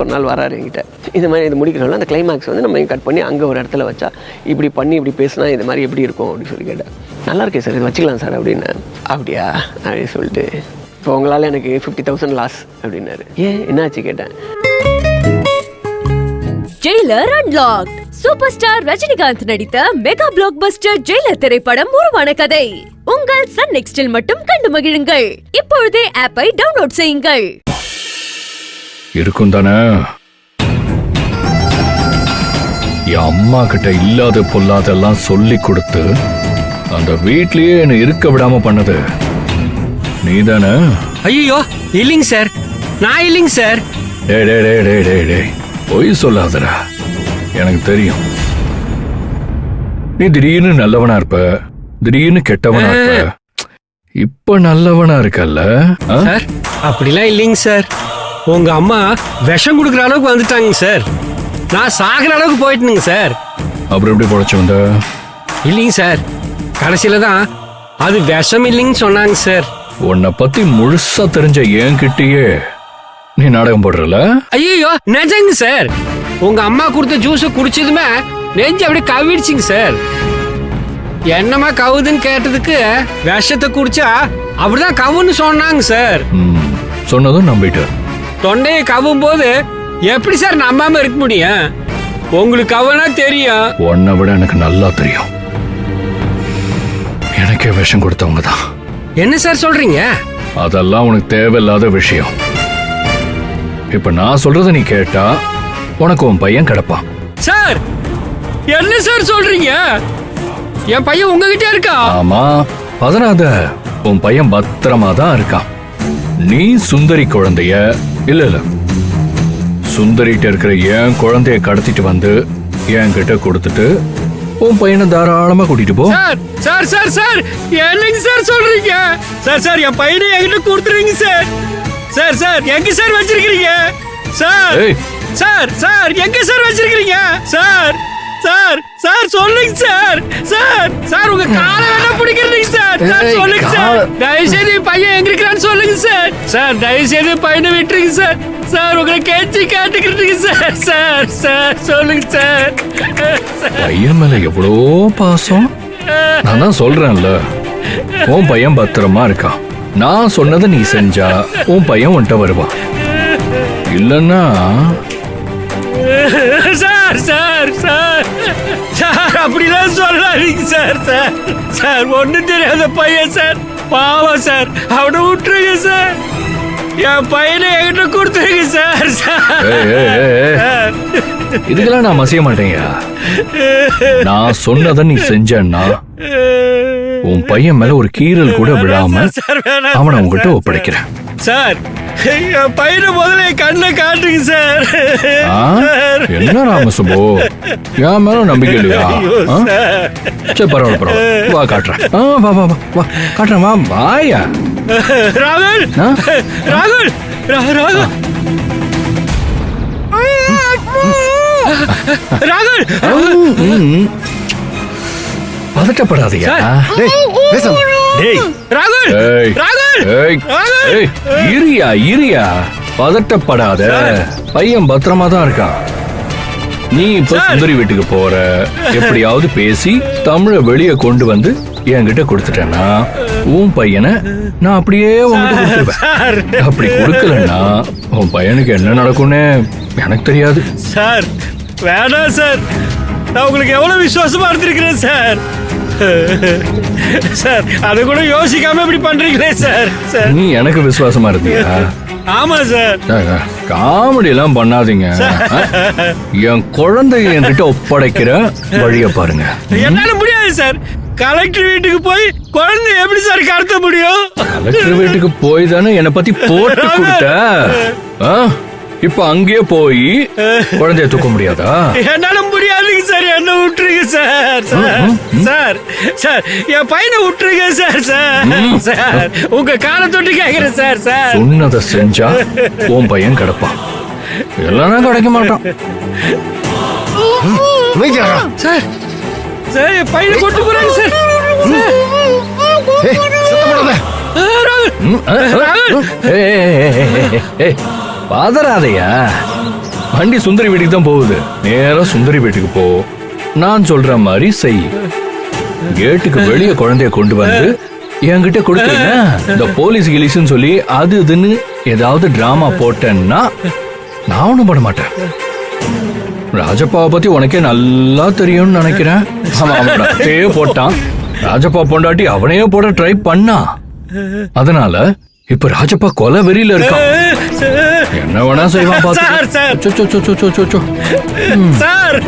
ஒரு நாள் வராரு என்கிட்ட. இது மாதிரி இது முடிக்கிறோம்ல அந்த கிளைமேக்ஸ் வந்து நம்ம கட் பண்ணி அங்கே ஒரு இடத்துல வச்சா இப்படி பண்ணி இப்படி பேசினா இது மாதிரி எப்படி இருக்கும் அப்படின்னு சொல்லி கேட்டேன். நல்லா இருக்கே சார், இது வச்சுக்கலாம் சார் அப்படின்னு. அப்படியா அப்படின்னு சொல்லிட்டு இப்போ உங்களால் எனக்கு 50,000 லாஸ் அப்படின்னாரு. ஏன் என்னாச்சு கேட்டேன். Jailer unlocked super star Rajinikanth நடித்த மெகா பிளாக் பஸ்டர் ஜெயிலர் திரைப்படம் உருவான கதை உங்கள் சன் நெக்ஸ்டில் மட்டும் கண்டு மகிழுங்கள். இப்பொழுதே ஆப்பை டவுன்லோட் செய்யுங்கள். இருக்கும் தானே என் அம்மா கிட்ட இல்லாத பொல்லாதெல்லாம் சொல்லி கொடுத்து அந்த வீட்லயே என்ன இருக்க விடாம பண்ணது நீ தானே? ஐயோ இல்லைங்க சார், நான் இல்லைங்க சார். டே டே டே டே டே டே பொய் சொல்லாதடா, எனக்கு தெரியும். நீ திடீர்னு நல்லவனா இருப்ப, திடீர்னு கெட்டவனா இருப்ப. இப்ப நல்லவனா இருக்கல்ல? சார் அப்படிலாம் இல்லைங்க சார். உங்க அம்மா விஷம் கொடுக்குற அளவுக்கு வந்துட்டாங்க சார். நான் சாகிற அளவுக்கு போயிட்டுனுங்க சார். அப்புறம் எப்படி பொழைச்சு வந்த? இல்லைங்க சார், கடைசியில தான் அது விஷம் இல்லைன்னு சொன்னாங்க சார். உன்னை பத்தி முழுசா தெரிஞ்ச என்கிட்டயே நீ நாடகம் போடுறல? ஐயோ நிஜங்க சார். உங்க அம்மா கொடுத்த ஜூஸ குடிச்சதுமே நெஞ்சு அப்படியே கவிடுச்சிங்க சார். என்னமா கவுதுன்னு கேட்டதுக்கு விஷத்தை குடிச்சா அப்படிதான் கவுன்னு சொன்னாங்க சார். சொன்னதும் நம்பிட்டு தொண்டையை கவும் போது எப்படி சார் நம்பாம இருக்க முடியும்? உங்களுக்கு கவனா தெரியும். உன்னை விட எனக்கு நல்லா தெரியும். எனக்கே விஷம் கொடுத்தவங்க தான். என்ன சார் சொல்றீங்க? அதெல்லாம் உனக்கு தேவையில்லாத விஷயம். இப்ப நான் சொல்றத நீ கேட்டா உனக்கு உன் பையன் கிடப்பான். சார் என்ன சார் சொல்றீங்க? என் பையன் உங்ககிட்ட இருக்கா? ஆமா, பதறாத. உன் பையன் பத்திரமா தான் இருக்கான். நீ சுந்தரி குழந்தைய இல்ல சுந்தரிட்ட இருக்கிற என் குழந்தைய கடத்திட்டு வந்து என்கிட்ட கொடுத்துட்டு உன் பையனை தாராளமா கூட்டிட்டு போ. சார் சார் சார் சார் என்னங்க சார் சொல்றீங்க? சார் சார் என் பையனை என்கிட்ட கொடுத்துறீங்க சார். சார் சார் எங்க சார் வச்சிருக்கீங்க? சார் சார் சார் எங்க சார் வச்சிருக்கீங்க? சார் சார் சார் சொல்லுங்க சார். சார் சார் உங்க காலை வேணா பிடிக்கிறீங்க சார். சார் சொல்லுங்க சார். தயவு செய்து பையன் எங்க இருக்கான்னு சொல்லுங்க சார். சார் தயவு செய்து பையனை விட்டுருங்க சார். சார் உங்களை கேட்டு கேட்டுக்கிறீங்க சார். சார் சார் சொல்லுங்க சார். பையன் மேல எவ்வளோ பாசம். நான் தான் சொல்றேன்ல, உன் பையன் பத்திரமா இருக்கான். நான் சொன்னதை நீ செஞ்சா உன் பையன் உன்கிட்ட வருவான். இல்லன்னா சார் சார் சார் சார் அப்படிலாம் சொல்லாதீங்க சார். சார் சார் ஒண்ணு தெரியாத பையன் சார், பாவம் சார். அவனை விட்டுருங்க சார். என் பையனை என்கிட்ட கொடுத்துருங்க சார். சார் இதுக்கெல்லாம் நான் மசிய மாட்டேங்க. நான் சொன்னதை நீ செஞ்சன்னா உன் பையன் மேல ஒரு கீறல் கூட விழாம அவனை உங்ககிட்ட ஒப்படைக்கிறேன். சார் என் பையனை முதல்ல கண்ணை காட்டுங்க சார். என்ன ராமசுபோ, என் மேல நம்பிக்கை இல்லையா? சரி பரவாயில்ல பரவாயில்ல, வா காட்டுறேன். வா வா வா வா காட்டுறேன். வா வாயா. ராகுல் ராகுல் ராகுல் ராகுல் பதட்டப்படாதீங்க. இரியா இரியா, பதட்டப்படாத. பையன் பத்திரமா தான் இருக்கான். நீ இப்ப சுந்தரி வீட்டுக்கு போற, எப்படியாவது பேசி தமிழ வெளியே கொண்டு வந்து என்கிட்ட கொடுத்துட்டேன்னா உன் பையனை நான் அப்படியே உங்ககிட்ட கொடுத்துருவேன். அப்படி கொடுக்கலன்னா உன் பையனுக்கு என்ன நடக்கும்னு எனக்கு தெரியாது. சார் வேணாம் சார், நான் உங்களுக்கு எவ்வளவு விசுவாசமா இருந்திருக்கிறேன் சார். சார் அது கூட யோசிக்காம இப்படி பண்றீங்களே சார். சார் நீ எனக்கு விசுவாசமா இருந்தியா? ஆமா சார். காமெடி எல்லாம் பண்ணாதீங்க. என் குழந்தைய என்கிட்ட ஒப்படைக்கிற வழிய பாருங்க. என்னால முடியாது சார். கலெக்டர் வீட்டுக்கு போய் குழந்தை எப்படி சார் கடத்த முடியும்? கலெக்டர் வீட்டுக்கு போய் தானே என்னை பத்தி போட்டு கொடுத்த. இப்ப அங்கேயே போய் குழந்தைய தூக்க முடியாதா? என்னால முடியாதுங்க சார், என்ன விட்டுருங்க சார். சார் சார் என் பையனை விட்டுருங்க சார். சார் சார் உங்க காலை தொட்டு கேக்குறேன் சார். சார் சொன்னதை செஞ்சா உன் பையன் கிடப்பான், இல்லைன்னா கிடைக்க மாட்டான். சார் சார் என் பையனை கொண்டு போறாங்க சார். பதறாதையா, வண்டி சுந்தரி வீட்டுக்கு தான் போகுது. நேரா சுந்தரி வீட்டுக்கு போ. நான் சொல்ற மாதிரி செய். கேட்டுக்கு வெளியே குழந்தைய கொண்டு வந்து என்கிட்ட கொடுத்தீங்க. இந்த போலீஸ் கிலீஸ்ன்னு சொல்லி அது இதுன்னு ஏதாவது டிராமா போட்டேன்னா நான் ஒண்ணும் பண்ண மாட்டேன். ராஜப்பாவை பத்தி உனக்கே நல்லா தெரியும்னு நினைக்கிறேன். அவனே போட்டான். ராஜப்பா பொண்டாட்டி அவனையே போட ட்ரை பண்ணா. அதனால இப்ப ராஜப்பா கொலை வெறியில இருக்கான். என்ன வேணா செய்வான் பாத்து. சார்